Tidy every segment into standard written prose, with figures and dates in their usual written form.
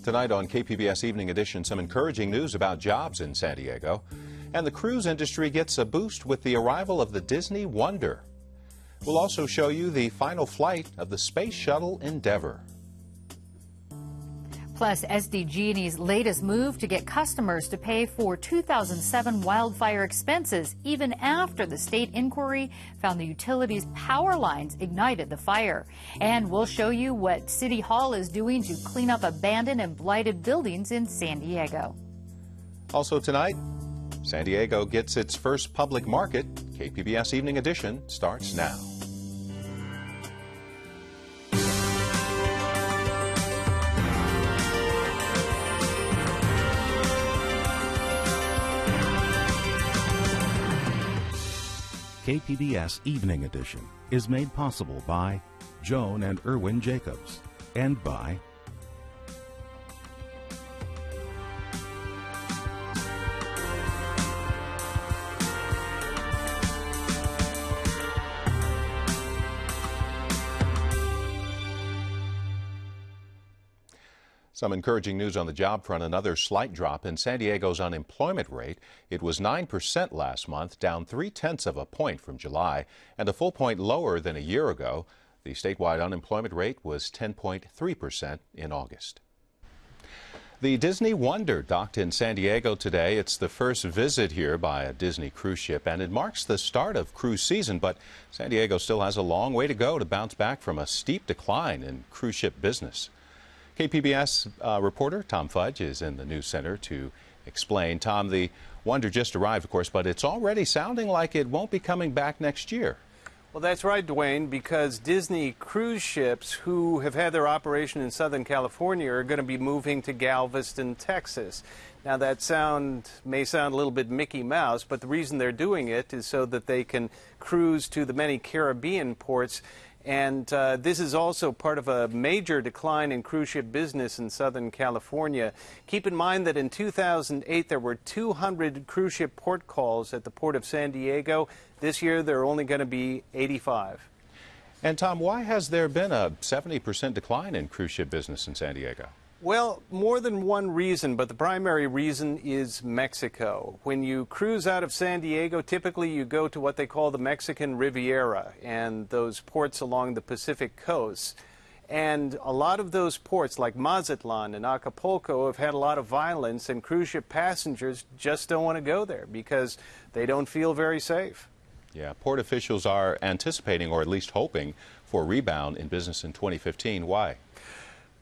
Tonight on KPBS Evening Edition, some encouraging news about jobs in San Diego. And the cruise industry gets a boost with the arrival of the Disney Wonder. We'll also show you the final flight of the Space Shuttle Endeavour. Plus, SDG&E's latest move to get customers to pay for 2007 wildfire expenses, even after the state inquiry found the utility's power lines ignited the fire. And we'll show you what City Hall is doing to clean up abandoned and blighted buildings in San Diego. Also tonight, San Diego gets its first public market. KPBS Evening Edition starts now. KPBS Evening Edition is made possible by Joan and Irwin Jacobs and by Some encouraging news on the job front. Another slight drop in San Diego's unemployment rate. It was 9% last month, down 0.3 of a point from July, and a full point lower than a year ago. The statewide unemployment rate was 10.3% in August. The Disney Wonder docked in San Diego today. It's the first visit here by a Disney cruise ship, and it marks the start of cruise season. But San Diego still has a long way to go to bounce back from a steep decline in cruise ship business. KPBS reporter Tom Fudge is in the news center to explain. Tom, the Wonder just arrived, of course, but it's already sounding like it won't be coming back next year. Well, that's right, Dwayne, because Disney cruise ships who have had their operation in Southern California are going to be moving to Galveston, Texas. Now, that may sound a little bit Mickey Mouse, but the reason they're doing it is so that they can cruise to the many Caribbean ports. And this is also part of a major decline in cruise ship business in Southern California. Keep in mind that in 2008, there were 200 cruise ship port calls at the Port of San Diego. This year, there are only going to be 85. And Tom, why has there been a 70% decline in cruise ship business in San Diego? Well, more than one reason, but the primary reason is Mexico. When you cruise out of San Diego, typically you go to what they call the Mexican Riviera and those ports along the Pacific coast. And a lot of those ports, like Mazatlan and Acapulco, have had a lot of violence, and cruise ship passengers just don't want to go there because they don't feel very safe. Yeah, port officials are anticipating, or at least hoping, for a rebound in business in 2015. Why?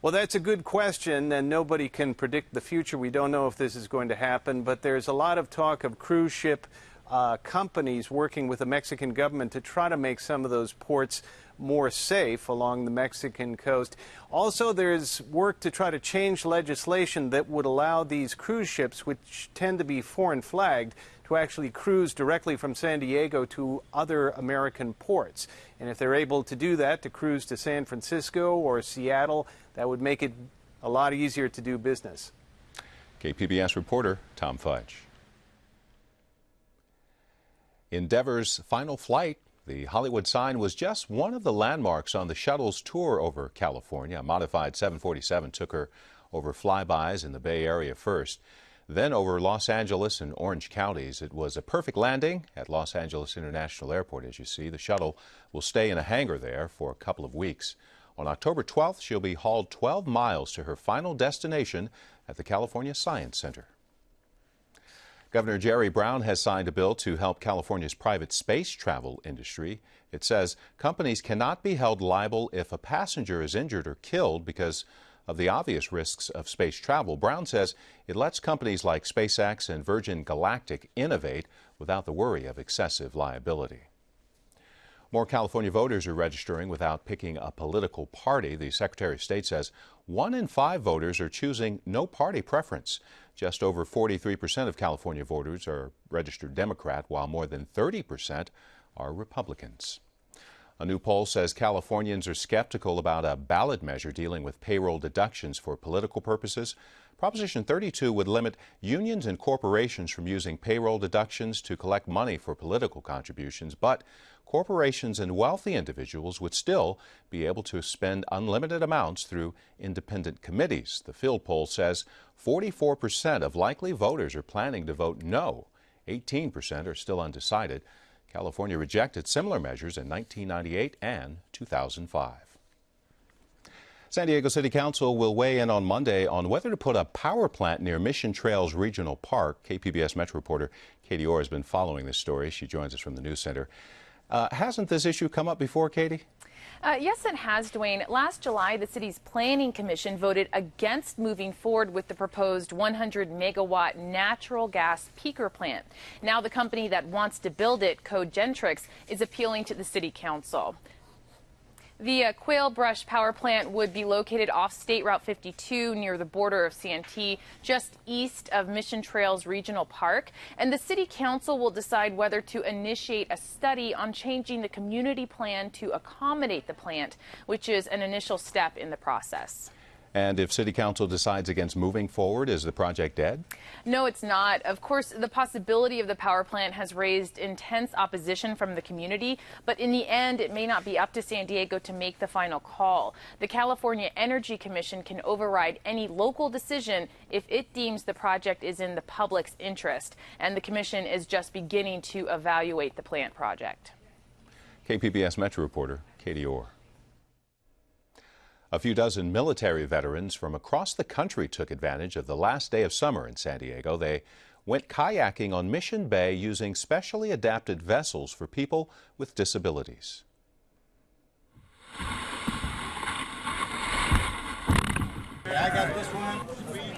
Well, that's a good question, and nobody can predict the future. We don't know if this is going to happen, but there's a lot of talk of cruise ship companies working with the Mexican government to try to make some of those ports more safe along the Mexican coast. Also, there's work to try to change legislation that would allow these cruise ships, which tend to be foreign flagged, to actually cruise directly from San Diego to other American ports. And if they're able to do that, to cruise to San Francisco or Seattle, that would make it a lot easier to do business. KPBS reporter Tom Fudge. Endeavor's final flight, the Hollywood sign, was just one of the landmarks on the shuttle's tour over California. A modified 747 took her over flybys in the Bay Area first, then over Los Angeles and Orange counties. It was a perfect landing at Los Angeles International Airport, as you see. The shuttle will stay in a hangar there for a couple of weeks. On October 12th, she'll be hauled 12 miles to her final destination at the California Science Center. Governor Jerry Brown has signed a bill to help California's private space travel industry. It says companies cannot be held liable if a passenger is injured or killed because of the obvious risks of space travel. Brown says it lets companies like SpaceX and Virgin Galactic innovate without the worry of excessive liability. More California voters are registering without picking a political party. The Secretary of State says 1 in 5 voters are choosing no party preference. Just over 43% of California voters are registered Democrat, while more than 30% are Republicans. A new poll says Californians are skeptical about a ballot measure dealing with payroll deductions for political purposes. Proposition 32 would limit unions and corporations from using payroll deductions to collect money for political contributions, but corporations and wealthy individuals would still be able to spend unlimited amounts through independent committees. The field poll says 44% of likely voters are planning to vote no. 18% are still undecided. California rejected similar measures in 1998 and 2005. San Diego City Council will weigh in on Monday on whether to put a power plant near Mission Trails Regional Park. KPBS Metro reporter Katie Orr has been following this story. She joins us from the news center. Hasn't this issue come up before, Katie? Yes, it has, Dwayne. Last July, the city's planning commission voted against moving forward with the proposed 100-megawatt natural gas peaker plant. Now the company that wants to build it, Cogentrix, is appealing to the city council. The Quail Brush power plant would be located off State Route 52 near the border of Santee, just east of Mission Trails Regional Park. And the city council will decide whether to initiate a study on changing the community plan to accommodate the plant, which is an initial step in the process. And if City Council decides against moving forward, is the project dead? No, it's not. Of course, the possibility of the power plant has raised intense opposition from the community, but in the end, it may not be up to San Diego to make the final call. The California Energy Commission can override any local decision if it deems the project is in the public's interest, and the commission is just beginning to evaluate the plant project. KPBS Metro reporter Katie Orr. A few dozen military veterans from across the country took advantage of the last day of summer in San Diego. They went kayaking on Mission Bay using specially adapted vessels for people with disabilities. I got this one.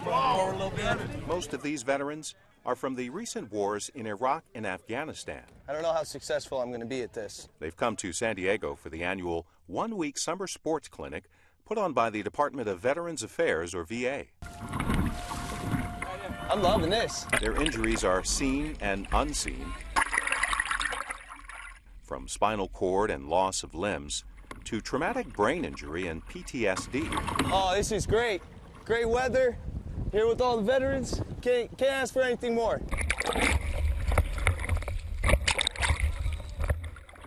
Forward a little bit. Most of these veterans are from the recent wars in Iraq and Afghanistan. I don't know how successful I'm going to be at this. They've come to San Diego for the annual one-week summer sports clinic put on by the Department of Veterans Affairs, or VA. I'm loving this. Their injuries are seen and unseen, from spinal cord and loss of limbs to traumatic brain injury and PTSD. Oh, this is great. Great weather, here with all the veterans. Can't ask for anything more.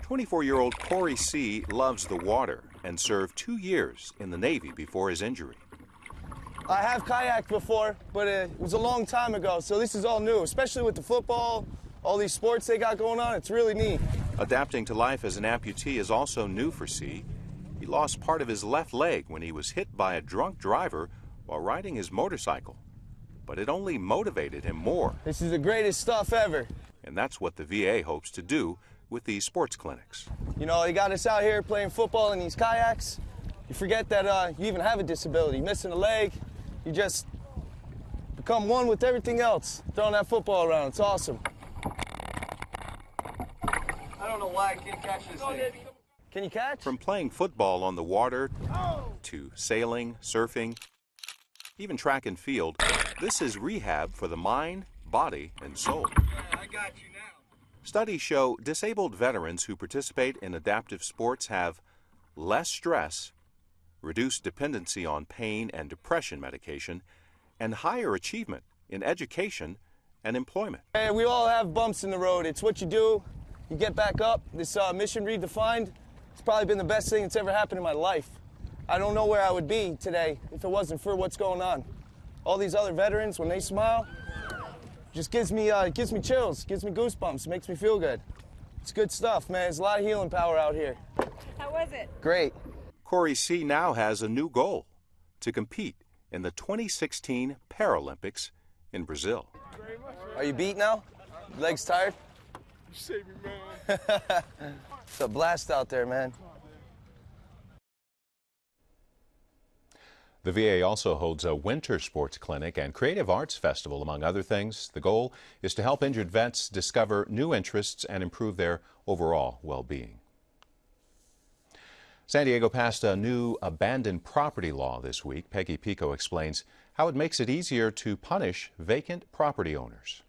24-year-old Corey C. loves the water and served 2 years in the Navy before his injury. I have kayaked before, but it was a long time ago, so this is all new, especially with the football, all these sports they got going on. It's really neat. Adapting to life as an amputee is also new for C. He lost part of his left leg when he was hit by a drunk driver while riding his motorcycle. But it only motivated him more. This is the greatest stuff ever. And that's what the VA hopes to do with these sports clinics. You know, they got us out here playing football in these kayaks. You forget that you even have a disability. Missing a leg, you just become one with everything else. Throwing that football around, it's awesome. I don't know why I can't catch this thing. Can you catch? From playing football on the water to sailing, surfing, even track and field, this is rehab for the mind, body, and soul. I got you now. Studies show disabled veterans who participate in adaptive sports have less stress, reduced dependency on pain and depression medication, and higher achievement in education and employment. Hey, we all have bumps in the road. It's what you do. You get back up. This mission redefined, it's probably been the best thing that's ever happened in my life. I don't know where I would be today if it wasn't for what's going on. All these other veterans, when they smile, just gives me chills, gives me goosebumps, makes me feel good. It's good stuff, man. There's a lot of healing power out here. How was it? Great. Corey C. now has a new goal: to compete in the 2016 Paralympics in Brazil. Are you beat now? Legs tired? Save me, man. It's a blast out there, man. The VA also holds a winter sports clinic and creative arts festival, among other things. The goal is to help injured vets discover new interests and improve their overall well-being. San Diego passed a new abandoned property law this week. Peggy Pico explains how it makes it easier to punish vacant property owners.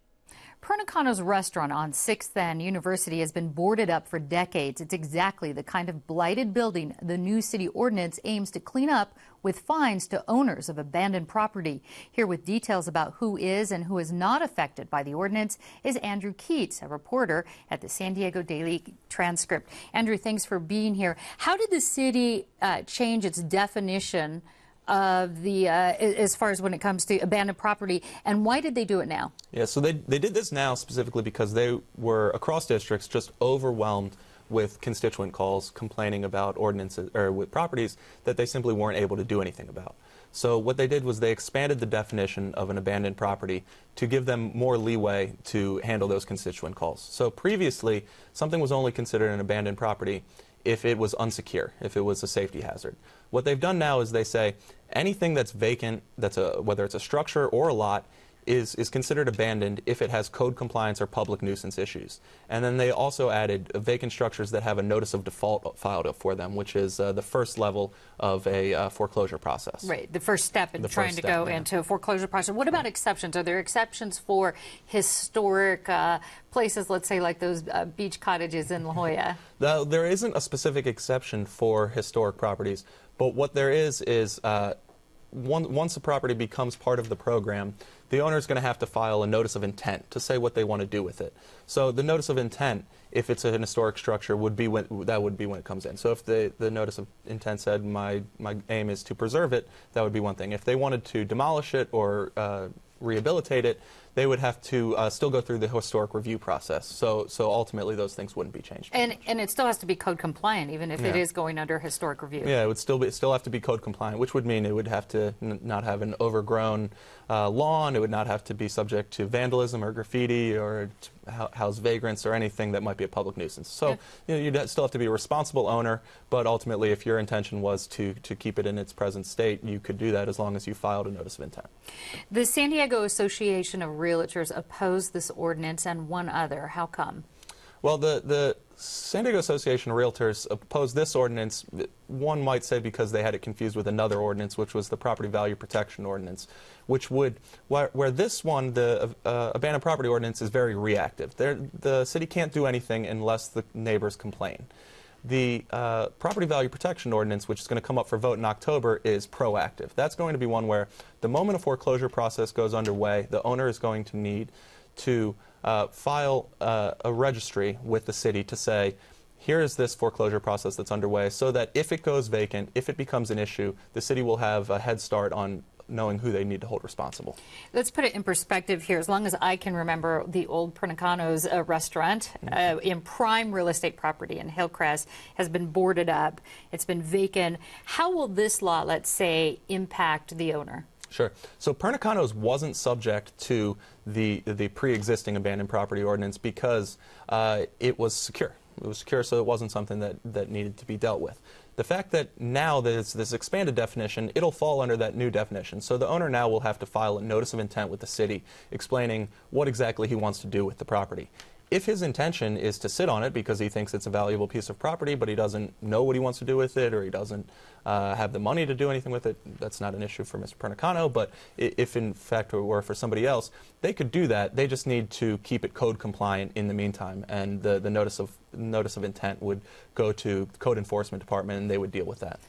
Pernicano's restaurant on 6th and University has been boarded up for decades. It's exactly the kind of blighted building the new city ordinance aims to clean up with fines to owners of abandoned property. Here with details about who is and who is not affected by the ordinance is Andrew Keats, a reporter at the San Diego Daily Transcript. Andrew, thanks for being here. How did the city change its definition of the as far as when it comes to abandoned property, and why did they do it now? Yeah, so they did this now specifically because they were across districts just overwhelmed with constituent calls complaining about ordinances or with properties that they simply weren't able to do anything about. So what they did was they expanded the definition of an abandoned property to give them more leeway to handle those constituent calls. So previously, something was only considered an abandoned property if it was unsecure, if it was a safety hazard. What they've done now is they say anything that's vacant, whether it's a structure or a lot, is considered abandoned if it has code compliance or public nuisance issues. And then they also added vacant structures that have a notice of default filed up for them, which is the first level of a foreclosure process. Right, the first step in trying to go into a foreclosure process. What about exceptions? Are there exceptions for historic places, let's say like those beach cottages in La Jolla? There isn't a specific exception for historic properties, but what there is once a property becomes part of the program, the owner is going to have to file a notice of intent to say what they want to do with it. So the notice of intent, if it's an historic structure, would be when it comes in. So if the notice of intent said my aim is to preserve it, that would be one thing. If they wanted to demolish it or rehabilitate it, they would have to still go through the historic review process. So ultimately, those things wouldn't be changed. And it still has to be code compliant, even if it is going under historic review. Yeah, it would still have to be code compliant, which would mean it would have to not have an overgrown lawn. It would not have to be subject to vandalism or graffiti or house vagrants or anything that might be a public nuisance. So you'd still have to be a responsible owner, but ultimately, if your intention was to keep it in its present state, you could do that as long as you filed a notice of intent. The San Diego Association of Realtors opposed this ordinance and one other. How come? Well, the San Diego Association of Realtors opposed this ordinance, one might say because they had it confused with another ordinance, which was the Property Value Protection Ordinance, which would, where this one, the Abandoned Property Ordinance, is very reactive. The city can't do anything unless the neighbors complain. The Property Value Protection Ordinance, which is going to come up for vote in October, is proactive. That's going to be one where the moment a foreclosure process goes underway, the owner is going to need to file a registry with the city to say, here is this foreclosure process that's underway, so that if it goes vacant, if it becomes an issue, the city will have a head start on knowing who they need to hold responsible. Let's put it in perspective here. As long as I can remember, the old Pernicano's restaurant in prime real estate property in Hillcrest has been boarded up. It's been vacant. How will this law, let's say, impact the owner? Sure. So Pernicano's wasn't subject to the pre-existing abandoned property ordinance because it was secure. It was secure, so it wasn't something that needed to be dealt with. The fact that now there's this expanded definition, it'll fall under that new definition. So the owner now will have to file a notice of intent with the city explaining what exactly he wants to do with the property. If his intention is to sit on it because he thinks it's a valuable piece of property, but he doesn't know what he wants to do with it, or he doesn't have the money to do anything with it, that's not an issue for Mr. Pernicano. But if in fact it were for somebody else, they could do that. They just need to keep it code compliant in the meantime, and the notice of intent would go to the Code Enforcement Department, and they would deal with that.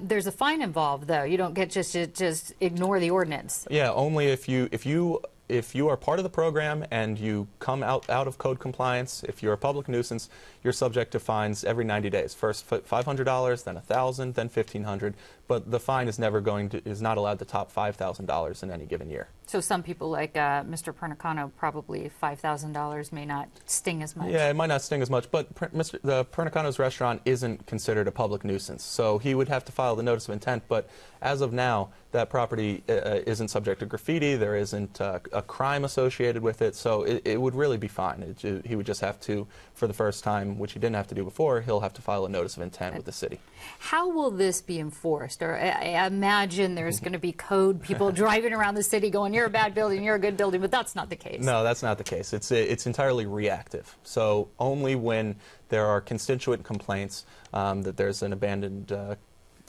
There's a fine involved, though. You don't get just ignore the ordinance. Yeah, only if you are part of the program and you come out of code compliance, if you're a public nuisance, you're subject to fines every 90 days. First $500, then $1,000, then $1,500. But the fine is not allowed to top $5,000 in any given year. So some people like Mr. Pernicano, probably $5,000 may not sting as much. Yeah, it might not sting as much, but the Pernicano's restaurant isn't considered a public nuisance. So he would have to file the notice of intent, but as of now, that property isn't subject to graffiti. There isn't a crime associated with it, so it would really be fine. He would just have to, for the first time, which he didn't have to do before, he'll have to file a notice of intent with the city. How will this be enforced? Or I imagine there's going to be code people driving around the city going, you're a bad building, you're a good building, but that's not the case. No, that's not the case. It's entirely reactive. So only when there are constituent complaints that there's an abandoned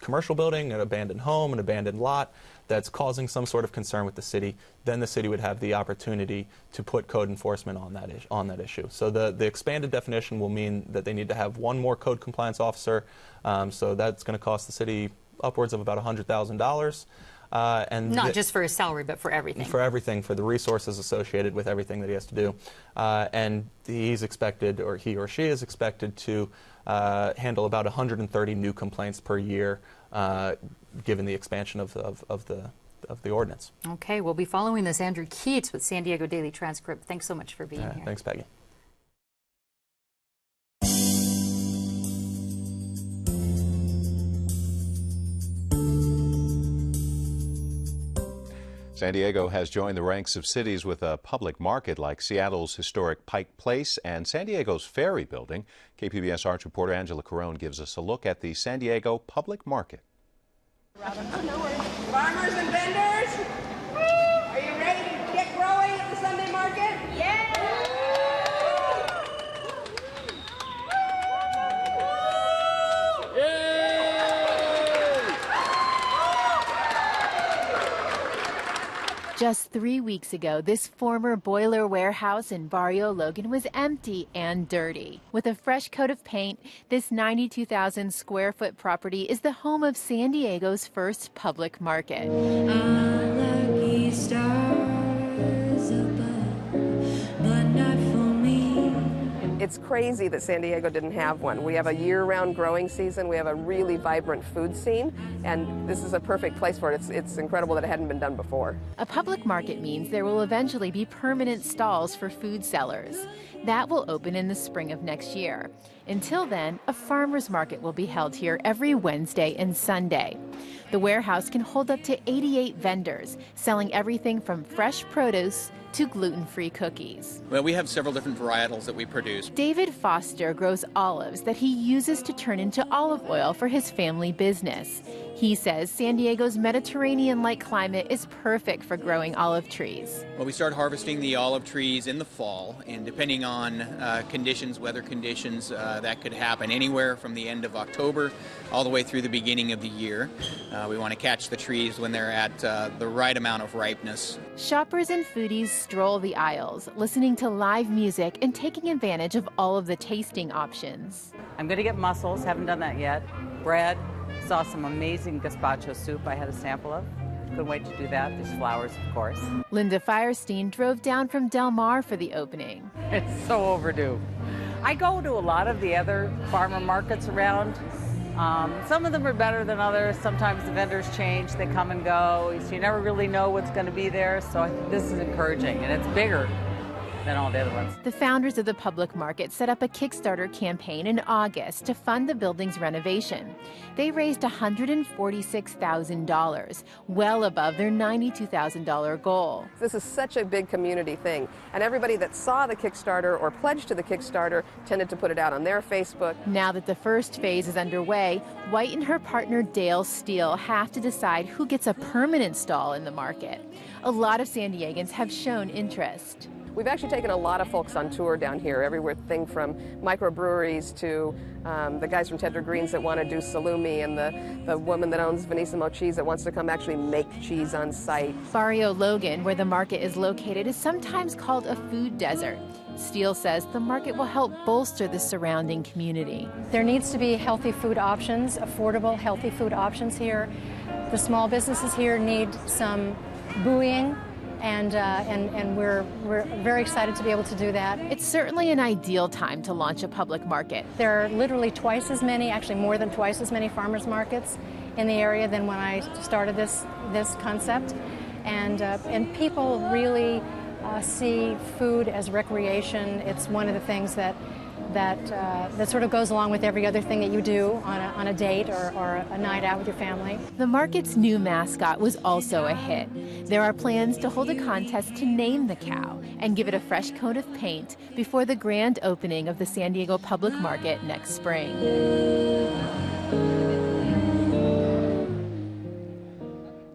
commercial building, an abandoned home, an abandoned lot that's causing some sort of concern with the city, then the city would have the opportunity to put code enforcement on that issue. So the expanded definition will mean that they need to have one more code compliance officer. So that's going to cost the city upwards of about $100,000. And not just for his salary, but for everything. For everything, for the resources associated with everything that he has to do. And he's expected, or he or she is expected to handle about 130 new complaints per year, given the expansion of the ordinance. Okay, we'll be following this. Andrew Keats with San Diego Daily Transcript. Thanks so much for being here. Thanks, Peggy. San Diego has joined the ranks of cities with a public market like Seattle's historic Pike Place and San Diego's Ferry Building. KPBS arts reporter Angela Carone gives us a look at the San Diego Public Market. Farmers and vendors, are you ready to get growing at the Sunday market? Yeah! Just 3 weeks ago, this former boiler warehouse in Barrio Logan was empty and dirty. With a fresh coat of paint, this 92,000 square foot property is the home of San Diego's first public market. Lucky stars above, but not for me. It's crazy that San Diego didn't have one. We have a year-round growing season. We have a really vibrant food scene, and this is a perfect place for it. It's incredible that it hadn't been done before. A public market means there will eventually be permanent stalls for food sellers. That will open in the spring of next year. Until then, a farmer's market will be held here every Wednesday and Sunday. The warehouse can hold up to 88 vendors, selling everything from fresh produce to gluten-free cookies. Well, we have several different varietals that we produce. David Foster grows olives that he uses to turn into olive oil for his family business. He says San Diego's Mediterranean-like climate is perfect for growing olive trees. Well, we start harvesting the olive trees in the fall, and depending on conditions, weather conditions, that could happen anywhere from the end of October all the way through the beginning of the year. We want to catch the trees when they're at the right amount of ripeness. Shoppers and foodies stroll the aisles, listening to live music and taking advantage of all of the tasting options. I'm going to get mussels, haven't done that yet. Bread, saw some amazing gazpacho soup I had a sample of. Couldn't wait to do that. There's flowers, of course. Linda Firestein drove down from Del Mar for the opening. It's so overdue. I go to a lot of the other farmer markets around. Some of them are better than others. Sometimes the vendors change, they come and go, so you never really know what's going to be there. So I think this is encouraging, and it's bigger than all the other ones. The founders of the public market set up a Kickstarter campaign in August to fund the building's renovation. They raised $146,000, well above their $92,000 goal. This is such a big community thing, and everybody that saw the Kickstarter or pledged to the Kickstarter tended to put it out on their Facebook. Now that the first phase is underway, White and her partner Dale Steele have to decide who gets a permanent stall in the market. A lot of San Diegans have shown interest. We've actually taken a lot of folks on tour down here, everything from microbreweries to the guys from Tender Greens that want to do salumi, and the woman that owns Venissimo Cheese that wants to come actually make cheese on site. Barrio Logan, where the market is located, is sometimes called a food desert. Steele says the market will help bolster the surrounding community. There needs to be healthy food options, affordable, healthy food options here. The small businesses here need some buoying. And we're very excited to be able to do that. It's certainly an ideal time to launch a public market. There are literally twice as many, actually more than twice as many farmers markets in the area than when I started this concept. And people really see food as recreation. It's one of the things that sort of goes along with every other thing that you do on a date or a night out with your family. The market's new mascot was also a hit. There are plans to hold a contest to name the cow and give it a fresh coat of paint before the grand opening of the San Diego Public Market next spring.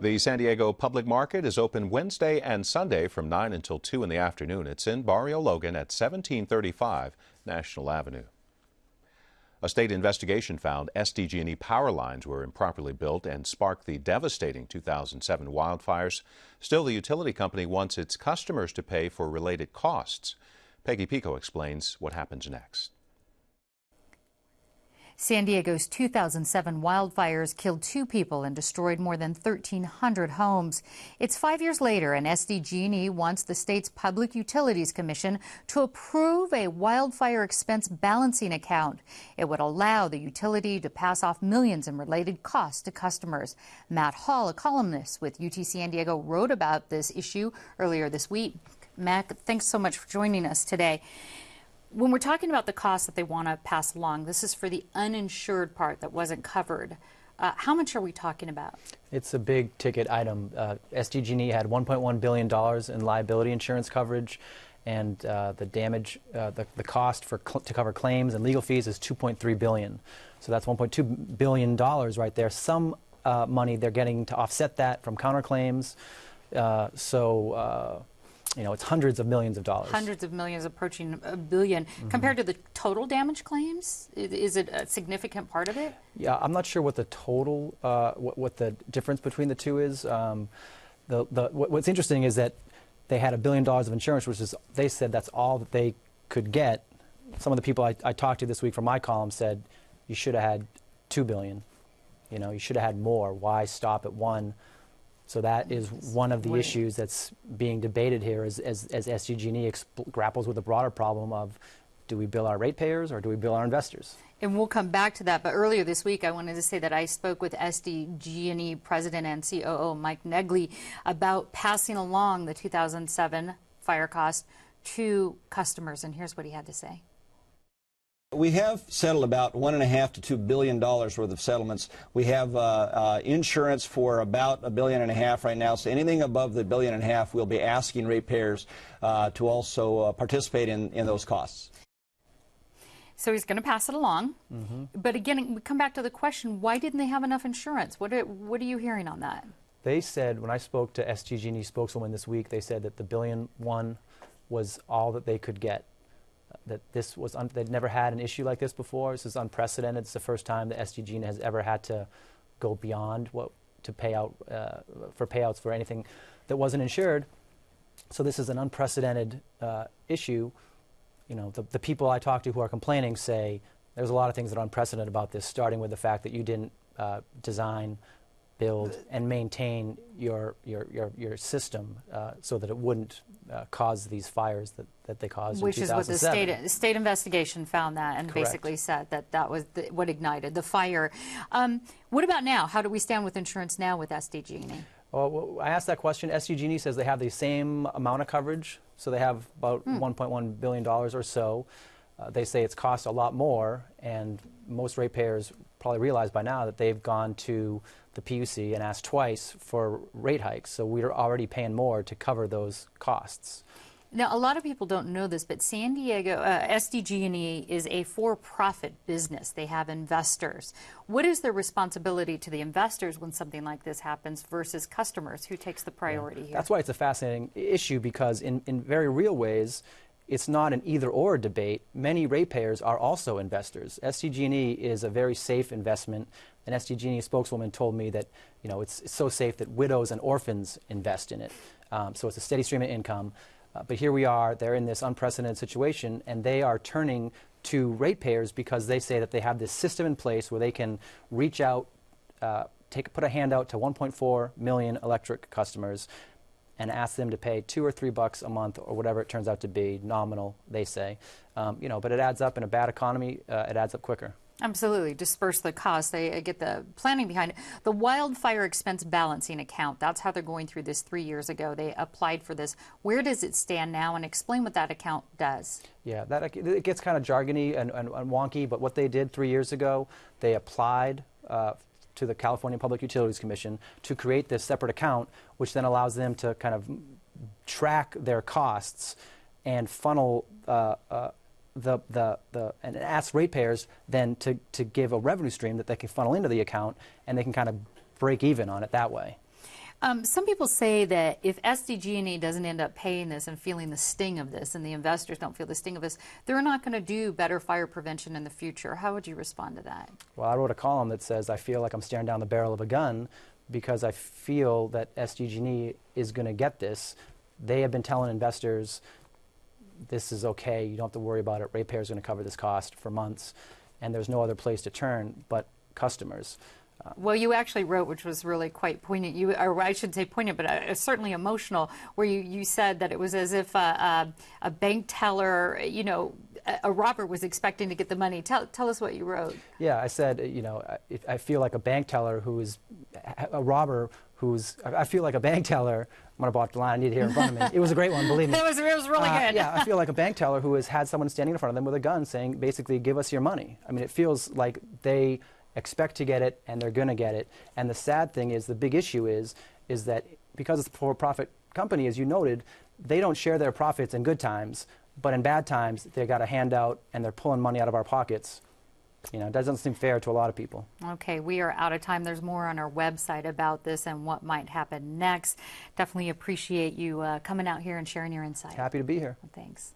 The San Diego Public Market is open Wednesday and Sunday from 9 until 2 in the afternoon. It's in Barrio Logan at 1735 National Avenue. A state investigation found SDG&E power lines were improperly built and sparked the devastating 2007 wildfires. Still, the utility company wants its customers to pay for related costs. Peggy Pico explains what happens next. San Diego's 2007 wildfires killed 2 people and destroyed more than 1,300 homes. It's 5 years later, and SDG&E wants the state's Public Utilities Commission to approve a wildfire expense balancing account. It would allow the utility to pass off millions in related costs to customers. Matt Hall, a columnist with UT San Diego, wrote about this issue earlier this week. Matt, thanks so much for joining us today. When we're talking about the costs that they want to pass along, this is for the uninsured part that wasn't covered. How much are we talking about? It's a big ticket item. SDG&E had $1.1 billion in liability insurance coverage, and the damage, the cost to cover claims and legal fees is $2.3 billion. So that's $1.2 billion right there. Some money they're getting to offset that from counterclaims. You know, it's hundreds of millions of dollars. Hundreds of millions, approaching $1 billion. Compared to the total damage claims, is it a significant part of it? Yeah, I'm not sure what the total, what the difference between the two is. What's interesting is that they had $1 billion of insurance, which is, they said that's all that they could get. Some of the people I talked to this week from my column said, you should have had $2 billion. You know, you should have had more. Why stop at 1? So that is one of the issues that's being debated here as SDG&E grapples with the broader problem of, do we bill our ratepayers or do we bill our investors? And we'll come back to that. But earlier this week, I wanted to say that I spoke with SDG&E President and COO Mike Negley about passing along the 2007 fire cost to customers. And here's what he had to say. We have settled about $1.5 to $2 billion worth of settlements. We have insurance for about $1.5 billion right now. So anything above the $1.5 billion, we'll be asking ratepayers to also participate in those costs. So he's going to pass it along. But again, we come back to the question: why didn't they have enough insurance? What are you hearing on that? They said, when I spoke to SDG&E spokeswoman this week, they said that the $1 billion was all that they could get. That this was they'd never had an issue like this before. This is unprecedented. It's the first time that SDG&E has ever had to go beyond to pay out for payouts for anything that wasn't insured. So this is an unprecedented issue. You know, the people I talk to who are complaining say there's a lot of things that are unprecedented about this, starting with the fact that you didn't design, build, and maintain your system so that it wouldn't cause these fires that they caused Which in 2007. is what the state investigation found that, and Correct. basically said that was what ignited the fire. What about now? How do we stand with insurance now with SDG&E? Well, I asked that question. SDG&E says they have the same amount of coverage, so they have about $1.1 billion or so. They say it's cost a lot more, and most ratepayers probably realize by now that they've gone to the PUC and asked twice for rate hikes, so we're already paying more to cover those costs. Now, a lot of people don't know this, but San Diego, SDG&E is a for-profit business. They have investors. What is their responsibility to the investors when something like this happens versus customers? Who takes the priority here? That's why it's a fascinating issue, because in very real ways, it's not an either-or debate. Many ratepayers are also investors. SDG&E is a very safe investment. An SDG&E spokeswoman told me that, you know, it's so safe that widows and orphans invest in it. So it's a steady stream of income. But here we are, they're in this unprecedented situation, and they are turning to ratepayers because they say that they have this system in place where they can reach out, put a hand out to 1.4 million electric customers and ask them to pay $2 or $3 a month or whatever it turns out to be, nominal, they say. You know, but it adds up in a bad economy, it adds up quicker. Absolutely. Disperse the costs. They get the planning behind it. The wildfire expense balancing account, that's how they're going through this 3 years ago. They applied for this. Where does it stand now? And explain what that account does. Yeah, it gets kind of jargony and wonky, but what they did 3 years ago, they applied to the California Public Utilities Commission to create this separate account, which then allows them to kind of track their costs and funnel and ask ratepayers then to give a revenue stream that they can funnel into the account, and they can kind of break even on it that way. Some people say that if SDG&E doesn't end up paying this and feeling the sting of this, and the investors don't feel the sting of this, they're not going to do better fire prevention in the future. How would you respond to that? Well, I wrote a column that says I feel like I'm staring down the barrel of a gun because I feel that SDG&E is going to get this. They have been telling investors, this is okay, you don't have to worry about it, ratepayers are going to cover this cost for months, and there's no other place to turn but customers. Well, you actually wrote, which was really quite poignant, or I should say poignant, but certainly emotional, where you said that it was as if a bank teller, you know, a robber was expecting to get the money. Tell us what you wrote. Yeah, I said, you know, I feel like a bank teller who is a robber who's, I feel like a bank teller, I'm going to block the line, I need it here in front of me. It was a great one, believe me. It was really good. Yeah, I feel like a bank teller who has had someone standing in front of them with a gun saying, basically, give us your money. I mean, it feels like they expect to get it and they're going to get it. And the sad thing is, the big issue is that because it's a for-profit company, as you noted, they don't share their profits in good times, but in bad times, they got a handout and they're pulling money out of our pockets. You know, it doesn't seem fair to a lot of people. Okay, we are out of time. There's more on our website about this and what might happen next. Definitely appreciate you coming out here and sharing your insight. Happy to be here. Thanks.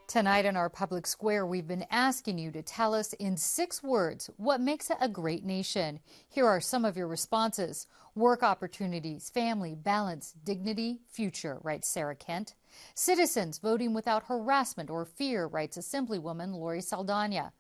Tonight in our public square, we've been asking you to tell us in 6 words what makes it a great nation. Here are some of your responses. Work opportunities, family, balance, dignity, future, writes Sarah Kent. Citizens voting without harassment or fear, writes Assemblywoman Lori Saldana.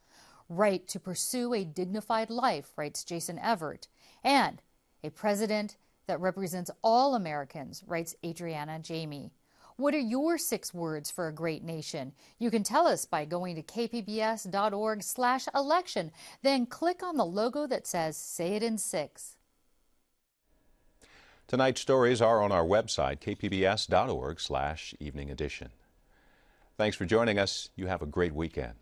Right to pursue a dignified life, writes Jason Everett. And a president that represents all Americans, writes Adriana Jamie. What are your 6 words for a great nation? You can tell us by going to kpbs.org/election. Then click on the logo that says Say It in 6. Tonight's stories are on our website, kpbs.org/evening edition. Thanks for joining us. You have a great weekend.